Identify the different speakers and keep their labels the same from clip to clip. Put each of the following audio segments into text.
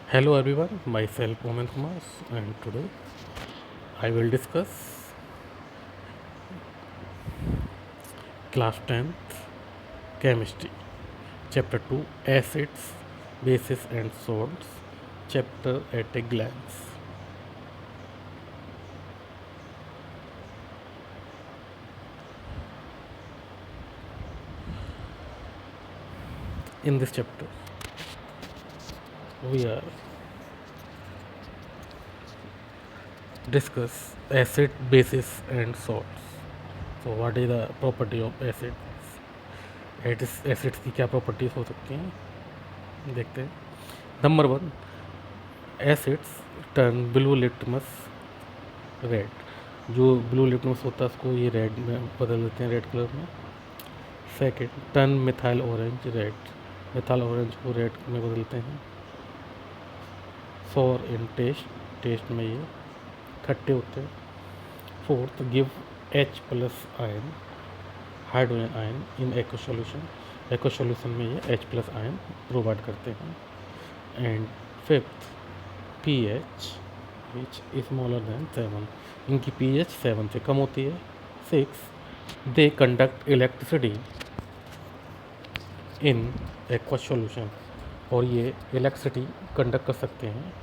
Speaker 1: Hello everyone, myself Omen Kumar, and today I will discuss class 10th chemistry, chapter 2 acids, bases and salts, chapter at a glance. In this chapter, we are discuss acid, bases and salts. So what is the property of acids? Acids की क्या properties हो सकती हैं देखते हैं। Number 1, acids turn blue litmus red. जो blue litmus होता है उसको ये रेड में बदल देते हैं, रेड कलर में। Second, turn methyl orange red. Methyl orange को रेड में बदलते हैं। सॉर इन टेस्ट में ये खट्टे होते हैं। Fourth, give H plus ion, hydrogen ion in aqua solution. Aqua solution में ये H प्लस आयन प्रोवाइड करते हैं। And fifth, pH which smaller than 7। इनकी pH 7 से कम होती है। 6, they conduct electricity in aqua solution. और ये इलेक्ट्रिसिटी कंडक्ट कर सकते हैं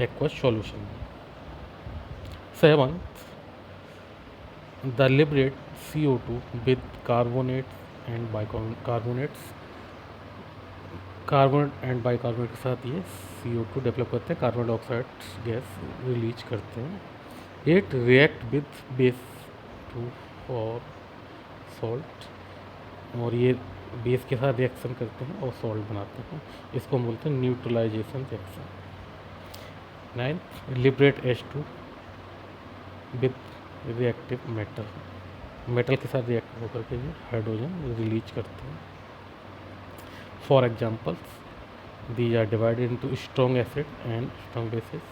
Speaker 1: एक्वा सॉल्यूशन में। 7, the liberate CO2 with carbonates and bicarbonates. Carbon and bicarbonate के साथ ये CO2 डेवलप करते हैं, कार्बन डाइऑक्साइड गैस रिलीज करते हैं। 8, react with base to form salt. और ये बेस के साथ रिएक्शन करते हैं और सॉल्ट बनाते हैं। इसको हम बोलते हैं neutralization reaction. 9, liberate H2 with reactive metal. Metal के साथ रिएक्ट होकर के ये हाइड्रोजन रिलीज करते हैं। For examples, these are divided into strong acid and strong bases.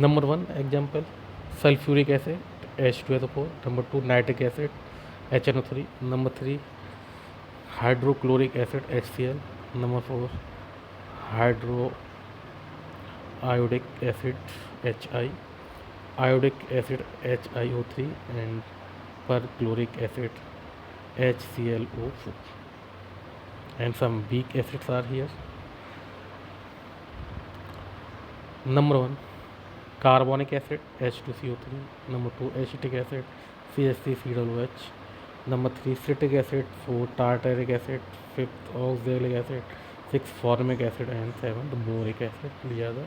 Speaker 1: Number 1 example, sulfuric acid H2SO4. Number 2, nitric acid HNO3. Number 3, hydrochloric acid HCl. Number 4, hydroiodic acid HI, iodic acid HiO3, and perchloric acid HClO4. And some weak acids are here. Number 1, carbonic acid H2CO3. Number 2, acetic acid CH3COOH. Number 3, citric acid. 4, tartaric acid. 5th, oxalic acid. 6, formic acid. And 7th, boric acid. These are the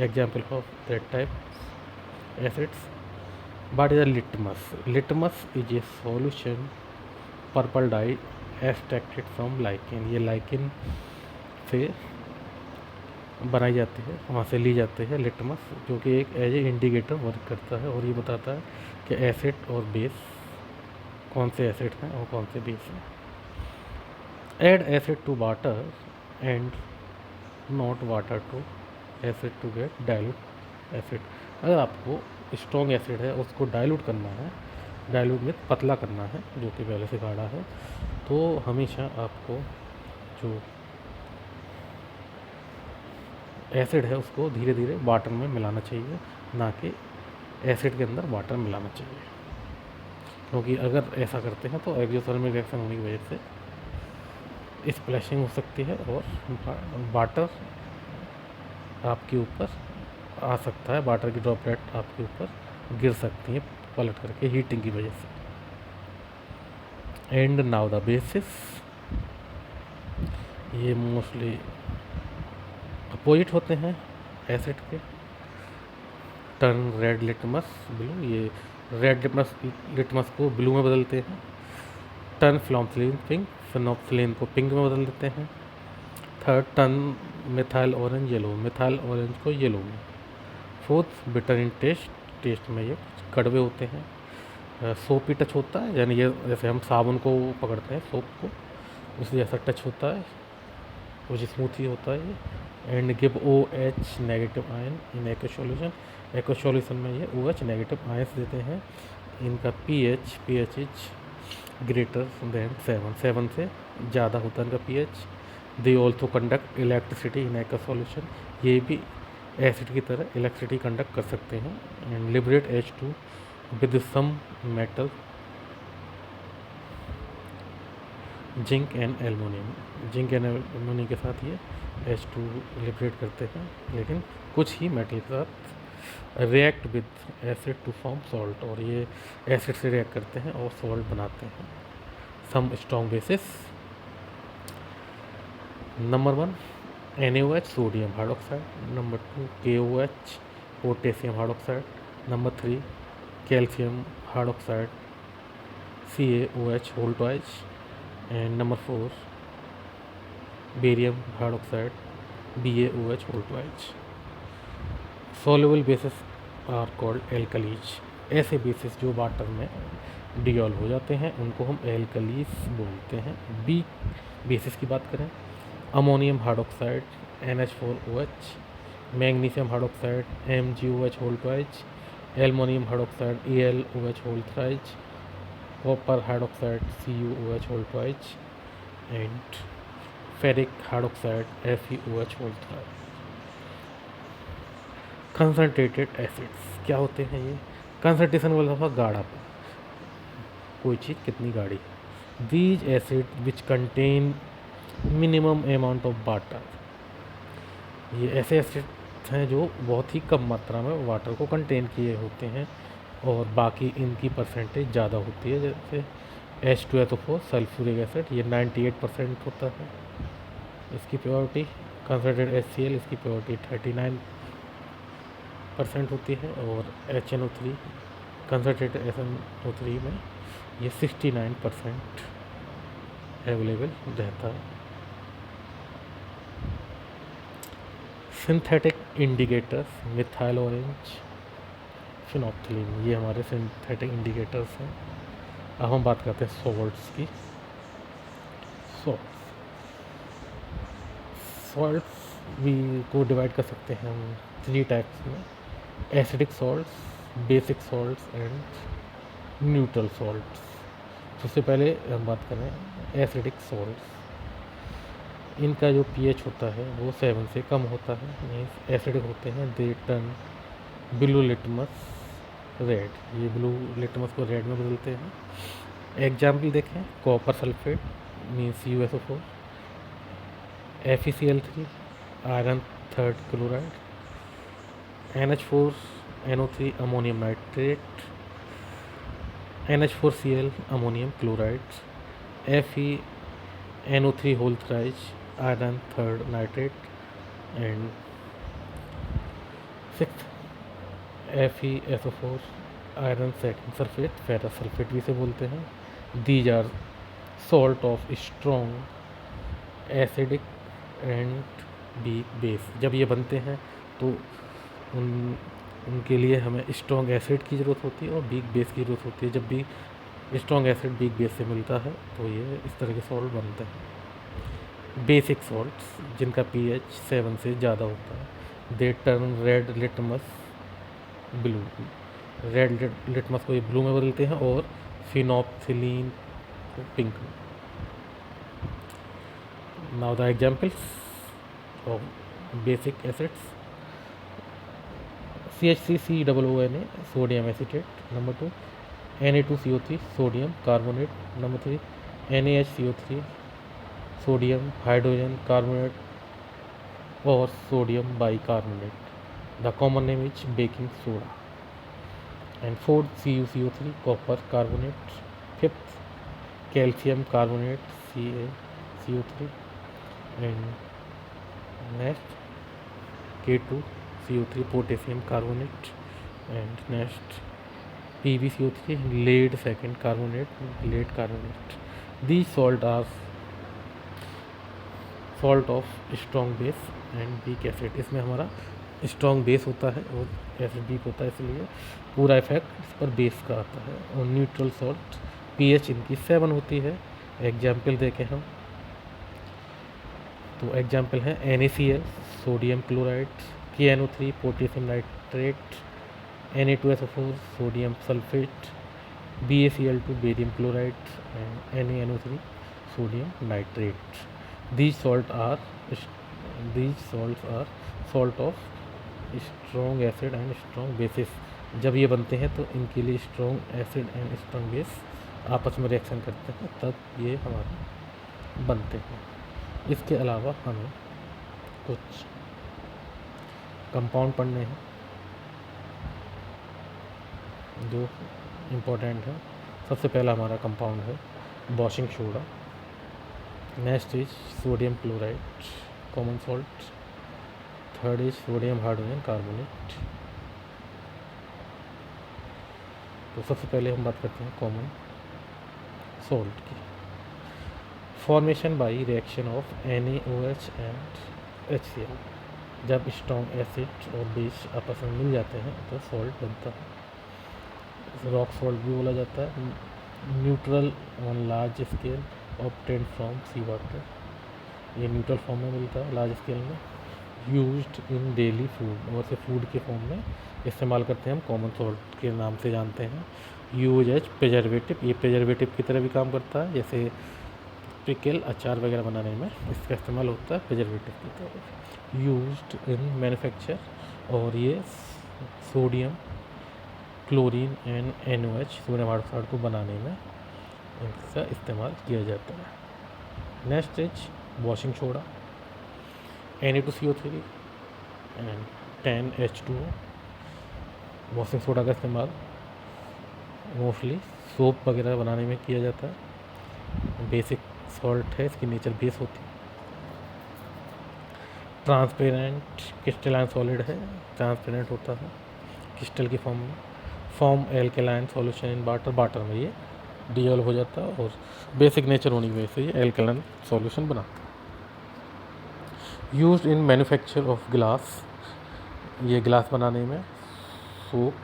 Speaker 1: example of that type acids. What is a litmus? Litmus is a solution purple dye extracted from lichen. ये lichen से बनाई जाती है, वहाँ से ली जाती है litmus, जो कि एक एज ए इंडिकेटर वर्क करता है और ये बताता है कि एसिड और बेस कौन से एसिड हैं और कौन से बेस हैं। Add acid to water and not water to acid to get dilute acid. अगर आपको स्ट्रॉन्ग एसिड है उसको डाइल्यूट करना है, डाइल्यूट में पतला करना है जो कि पहले से गाढ़ा है, तो हमेशा आपको जो एसिड है उसको धीरे धीरे वाटर में मिलाना चाहिए, ना कि एसिड के अंदर वाटर मिलाना चाहिए। क्योंकि अगर ऐसा करते हैं तो एक्सोथर्मिक रिएक्शन होने की वजह से स्प्लैशिंग हो सकती है और वाटर आपके ऊपर आ सकता है, वाटर की ड्रॉपलेट आपके ऊपर गिर सकती हैं पलट करके हीटिंग की वजह से। एंड नाउ द बेसिस, ये मोस्टली अपोजिट होते हैं एसिड के। टर्न रेड लिटमस ब्लू, ये रेड लिटमस को ब्लू में बदलते हैं। टर्न फ्लॉम्फलिन पिंक, फिनोप्सिलिन को पिंक में बदल देते हैं। Third, turn methyl orange yellow, methyl orange को येलो में। फोर्थ, बिटर इन टेस्ट में ये कड़वे होते हैं। सोपी टच होता है, यानी ये जैसे हम साबुन को पकड़ते हैं सोप को, उससे जैसा टच होता है, कुछ स्मूथ ही होता है ये। And give OH negative ion in aqua solution. Aqua solution में ये OH नेगेटिव आयन्स देते हैं। इनका pH इज ग्रेटर देन 7 से ज़्यादा होता है इनका pH। They also conduct electricity in aqua solution, ये भी एसिड की तरह इलेक्ट्रिसिटी कंडक्ट कर सकते हैं। And liberate H2 with some metal zinc and aluminium, zinc and aluminium के साथ ये H2 लिबरेट करते हैं, लेकिन कुछ ही मेटल के साथ react with acid to form salt, और ये एसिड से रिएक्ट करते हैं और सॉल्ट बनाते हैं। Some strong bases, number 1 NaOH sodium hydroxide, number 2 KOH potassium hydroxide, number 3 calcium hydroxide CaOH whole twice, and number 4 barium hydroxide BaOH whole twice. Soluble bases are called alkalis, ऐसे bases जो water में dissolve हो जाते हैं उनको हम alkalis बोलते हैं। बी बेसिस की बात करें, ammonium hydroxide NH4OH, magnesium hydroxide MgOH whole twice, aluminium hydroxide AlOH whole thrice, copper hydroxide CuOH whole twice, and ferric hydroxide FeOH whole thrice. Concentrated acids क्या होते हैं ये? कंसनट्रेशन वाला था गाढ़ापन, कोई चीज़ कितनी गाढ़ी। These acid which contain minimum amount of water, ये ऐसे एसिड हैं जो बहुत ही कम मात्रा में वाटर को कंटेन किए होते हैं और बाकी इनकी परसेंटेज ज़्यादा होती है। जैसे H2SO4 सल्फ्यूरिक एसिड, ये 98% होता है इसकी प्योरिटी। कंसनट्रेटेड HCl, इसकी प्योरिटी 39% होती है, और HNO3 कंसनट्रेटेड SNO3 में ये 69% अवेलेबल रहता है। Synthetic indicators, methyl orange, phenolphthalein, ये हमारे सिंथेटिक इंडिकेटर्स हैं। अब हम बात करते हैं सॉल्ट्स की। सॉल्ट्स भी को डिवाइड कर सकते हैं हम 3 टाइप्स में, acidic salts, basic salts and neutral salts. सबसे पहले हम बात करें एसिडिक सॉल्ट्स, इनका जो pH होता है वो 7 से कम होता है, मीन्स एसिडिक होते हैं। They turn blue litmus red, ये ब्लू लिटमस को रेड में बदलते हैं। एग्जाम्पल देखें, copper sulphate means CuSO4, FeCl3 iron third chloride, NH4NO3 ammonium nitrate, NH4Cl ammonium chloride, FeNO3 whole thrice iron third nitrate, and 6 FeSO4 iron second sulphate, ferrous sulphate भी से बोलते हैं। These are salt of strong acidic and weak base. जब ये बनते हैं तो उनके लिए हमें स्ट्रॉन्ग एसिड की ज़रूरत होती है और वीक बेस की ज़रूरत होती है। जब भी स्ट्रॉन्ग एसिड वीक बेस से मिलता है तो ये इस तरह के सॉल्ट बनते हैं। बेसिक सॉल्ट्स जिनका pH 7 से ज़्यादा होता है, they turn red litmus blue, red litmus को ये ब्लू में बदलते हैं और फिनोप्थिलीन को पिंक में। Now the examples of basic acids, CH3COONA sodium acetate, number 2 Na2CO3 sodium carbonate, number 3 NaHCO3 sodium hydrogen carbonate और sodium bicarbonate. The common name is baking soda. And 4 CuCO3 copper carbonate, 5th calcium carbonate CaCO3, and next K2CO3 potassium carbonate, and next PbCO3 lead second carbonate, lead carbonate. These salt are salt of strong base and weak acid। इसमें हमारा strong base होता है और acid weak होता है, इसलिए पूरा effect इस पर बेस का आता है। और न्यूट्रल सॉल्ट pH इनकी 7 होती है। एग्जाम्पल देखें हम तो एग्जाम्पल है NaCl sodium chloride, KNO3 potassium nitrate, Na2SO4 sodium sulphate, BaCl2 barium chloride and NaNO3 sodium nitrate. These salts are salt of strong acid and strong bases. जब ये बनते हैं तो इनके लिए strong acid and strong base आपस में reaction करते हैं, तब ये हमारे बनते हैं। इसके अलावा हमें कुछ कंपाउंड पढ़ने हैं जो इम्पोर्टेंट है। सबसे पहला हमारा कंपाउंड है washing soda. Next is sodium chloride common salt. Third is sodium hydrogen carbonate. तो सबसे पहले हम बात करते हैं कॉमन सॉल्ट की। Formation by reaction of NaOH and HCl। जब स्ट्रॉन्ग एसिड और बेस आपस में मिल जाते हैं तो सॉल्ट बनता है। रॉक सॉल्ट भी बोला जाता है। Neutral on large scale obtain from sea water. ये न्यूट्रल फॉर्म में मिलता है लार्ज स्केल में। यूज्ड इन डेली फूड, और से फूड के फॉर्म में इस्तेमाल करते हैं हम कॉमन सॉल्ट के नाम से जानते हैं। यूज एज प्रिजर्वेटिव, ये प्रिजर्वेटिव की तरह भी काम करता है, जैसे पिकल अचार वगैरह बनाने में इसका इस्तेमाल होता है प्रिजर्वेटिव की तरह। यूज्ड इन मैन्युफैक्चर, और ये sodium chlorine and NOH sodium hydroxide को बनाने में इसका इस्तेमाल किया जाता है। Next is washing soda Na2CO3 and 10H2O। Washing soda का इस्तेमाल मोस्टली सोप वगैरह बनाने में किया जाता है। बेसिक सॉल्ट है, इसकी नेचर बेस होती है। ट्रांसपेरेंट क्रिस्टलाइन सॉलिड है, ट्रांसपेरेंट होता है क्रिस्टल की फॉर्म में। Form alkaline solution in water, water में ये डिजोल्व हो जाता है और बेसिक नेचर होने की वजह से ये एल्केलाइन सॉल्यूशन बनाता है। Used in manufacture of glass, ये ग्लास बनाने में, सोप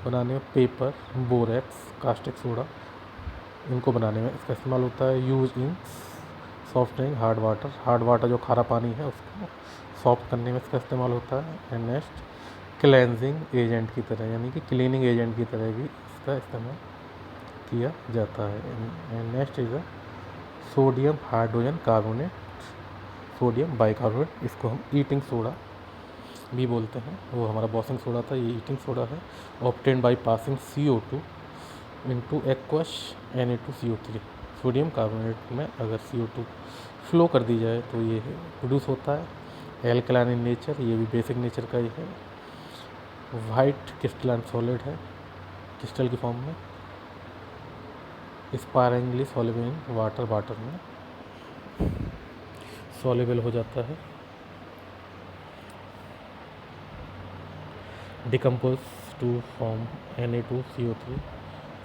Speaker 1: बनाने में, पेपर, बोरेक्स, कास्टिक सोडा, इनको बनाने में इसका इस्तेमाल होता है। यूज इन softening hard water, hard water जो खारा पानी है उसको सॉफ्ट करने में इसका इस्तेमाल होता है। एंड नेक्स्ट क्लेंजिंग एजेंट की तरह, यानी कि क्लीनिंग एजेंट की तरह भी इसका इस्तेमाल किया जाता है। And next is sodium hydrogen carbonate, sodium bicarbonate, इसको हम ईटिंग सोडा भी बोलते हैं। वो हमारा वॉशिंग सोडा था, ये ईटिंग सोडा है। Obtained by passing CO2 into aqueous Na2CO3। Sodium carbonate में अगर CO2 फ्लो कर दी जाए तो ये प्रोड्यूस होता है। एल्कलाइन इन नेचर, ये भी बेसिक नेचर का ही है। वाइट क्रिस्टलाइन सॉलिड है क्रिस्टल की फॉर्म में। स्पायरिंगली सॉल्युबल इन वाटर, वाटर में सॉल्युबल हो जाता है। Decompose to form Na2CO3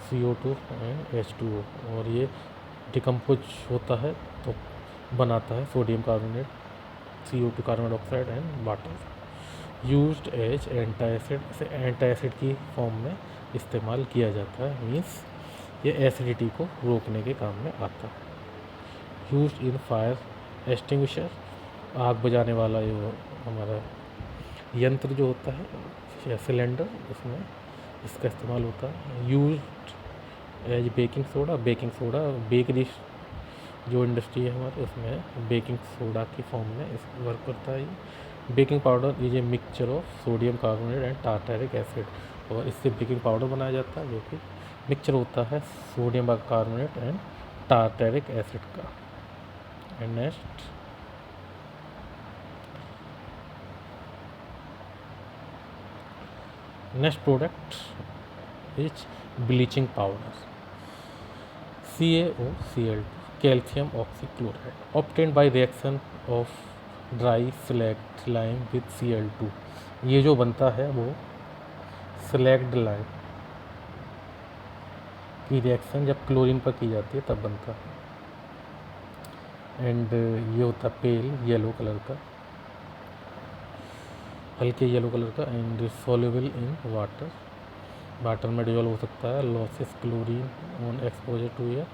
Speaker 1: CO2 and H2O, और ये डिकम्पोज होता है तो बनाता है sodium carbonate, CO2 carbon dioxide and water. Used as antacid, इसे एंटासिड की फॉर्म में इस्तेमाल किया जाता है, मीन्स ये एसिडिटी को रोकने के काम में आता है। यूज्ड इन फायर एक्सटिंग्विशर, आग बुझाने वाला जो हमारा यंत्र जो होता है या सिलेंडर, उसमें इसका इस्तेमाल होता है। Used as baking soda, baking soda bakery जो इंडस्ट्री है हमारे उसमें बेकिंग सोडा की फॉर्म में इस वर्क करता है। ये baking powder is a mixture of sodium carbonate and tartaric acid, और इससे बेकिंग पाउडर बनाया जाता है जो कि मिक्सचर होता है sodium carbonate and tartaric acid का। And next product is bleaching powder CaOCl2 calcium oxychloride obtained by reaction of dry slaked lime with Cl2। ये जो बनता है वो स्लैग्ड लाइम की रिएक्शन जब क्लोरीन पर की जाती है तब बनता है। एंड ये होता है पेल येलो कलर का, हल्के येलो कलर का, and soluble in water, water में डिजोल्व हो सकता है। Loses chlorine on exposure to air,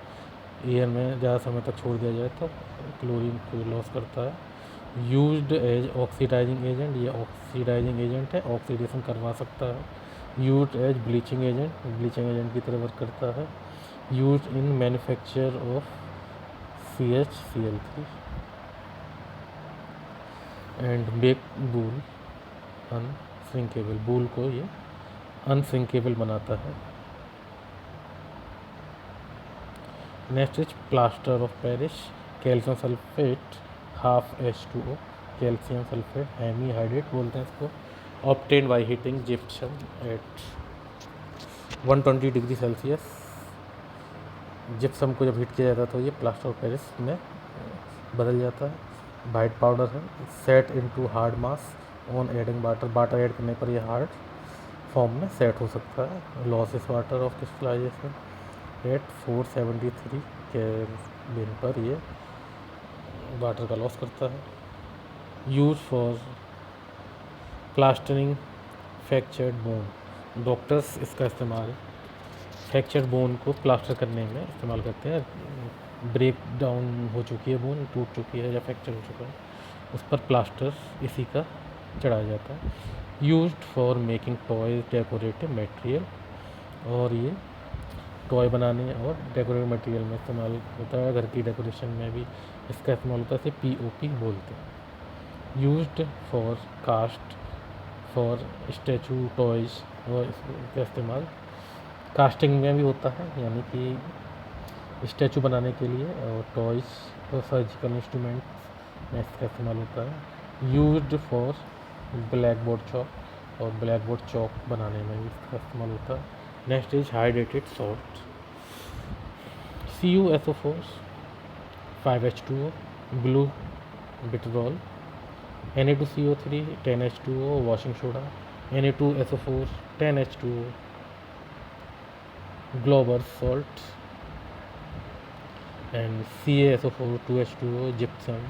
Speaker 1: air में ज़्यादा समय तक छोड़ दिया जाए तो क्लोरीन को लॉस करता है। यूज्ड एज ऑक्सीडाइजिंग एजेंट, ये ऑक्सीडाइजिंग एजेंट है, ऑक्सीडेशन करवा सकता है यूज एज ब्लीचिंग एजेंट की तरह वर्क करता है। Use in manufacture of CHCl3 and make wool unshrinkable, wool को ये अनश्रिंकेबल बनाता है। Next is plaster of Paris, calcium sulphate half H2O, calcium sulphate hemihydrate बोलते हैं इसको, obtain by heating gypsum at 120 degree Celsius. Gypsum को जब heat किया जाता है तो ये प्लास्टर ऑफ पेरिस में बदल जाता है। वाइट पाउडर है। Set into hard mass on adding water add करने पर यह हार्ड फॉर्म में सेट हो सकता है। Loses water of crystallization at 473 kelvin पर ये वाटर का लॉस करता है। Use for plastering fractured bone, doctors इसका इस्तेमाल फ्रैक्चर्ड बोन को प्लास्टर करने में इस्तेमाल करते हैं। ब्रेक डाउन हो चुकी है बोन, टूट चुकी है या फ्रैक्चर हो चुका है, उस पर प्लास्टर इसी का चढ़ाया जाता है। Used for making toy decorative material, और ये टॉय बनाने और डेकोरेटिव मटेरियल में इस्तेमाल होता है। घर की डेकोरेशन में भी इसका इस्तेमाल होता है, इसे POP बोलते हैं। Used for cast for statue toys, और इसका इस्तेमाल कास्टिंग में भी होता है, यानी कि स्टैचू बनाने के लिए, और टॉयज और सर्जिकल इंस्ट्रूमेंट में इसका इस्तेमाल होता है। Used for black board chalk, और ब्लैक बोर्ड चॉक बनाने में भी इसका इस्तेमाल होता है। Next is hydrated salt, CuSO4 5H2O, blue vitriol, Na2CO3 10H2O, washing soda, Na2SO4 10H2O, Glauber salt, and CaSO4 2H2O, gypsum,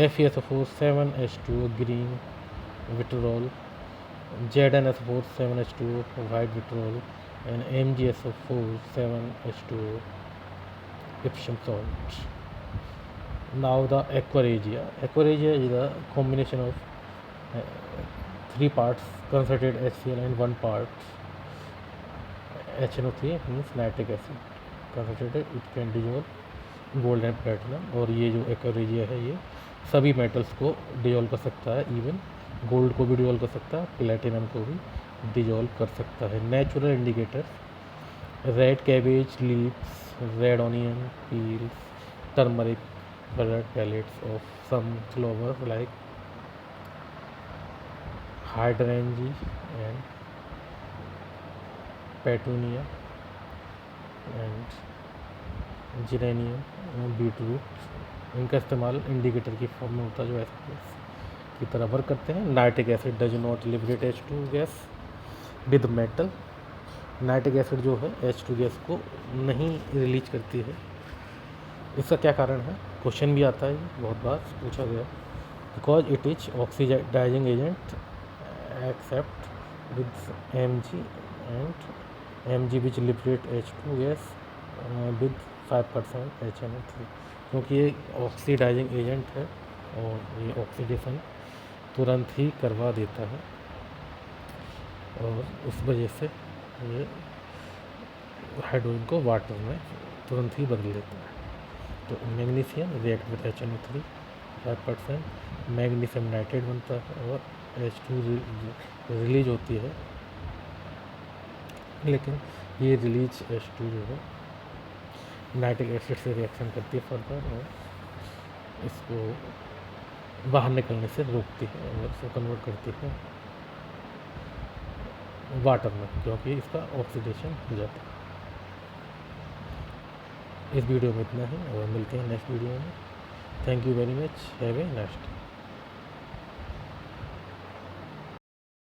Speaker 1: FeSO4 7H2O, green vitriol, ZnSO4 7H2O, white vitriol, and MgSO4 7H2O, Epsom salt. Now the aquaregia. Aquaregia is a combination of 3 parts concentrated HCl and 1 part HNO3 means nitric acid concentrated. It can dissolve gold and platinum, और ये जो aqua regia है ये सभी metals को dissolve कर सकता है, इवन गोल्ड को भी डिजोल्व कर सकता है, प्लेटिनम को भी डिजोल्व कर सकता है। Natural indicators red cabbage leaves, red onion peels, turmeric coloured petals of some flowers like hydrangea and petunia and geranium, beetroot, इनका इस्तेमाल इंडिकेटर की फॉर्म में होता है जो एस्पेस की तरह वर्क करते हैं। Nitric acid does not liberate H2 gas with metal, nitric acid जो है H2 गैस को नहीं रिलीज करती है। इसका क्या कारण है, क्वेश्चन भी आता है, बहुत बार पूछा गया। Because it is oxidizing agent except with Mg which liberate H2 gas with 5% HNO3, क्योंकि ये ऑक्सीडाइजिंग एजेंट है और ये ऑक्सीडेशन तुरंत ही करवा देता है, और उस वजह से ये हाइड्रोजन को वाटर में तुरंत ही बदल देता है। तो magnesium react with HNO3 5%, magnesium nitrate बनता है और H2 रिलीज होती है, लेकिन ये रिलीज H2 जो है नाइट्रिक एसिड से रिएक्शन करती है फर्दर, और इसको बाहर निकलने से रोकती है और इसको कन्वर्ट करती है वाटर में, क्योंकि इसका ऑक्सीडेशन हो जाता है। इस वीडियो में इतना ही, और मिलते हैं नेक्स्ट वीडियो में। Thank you very much, have a nice day.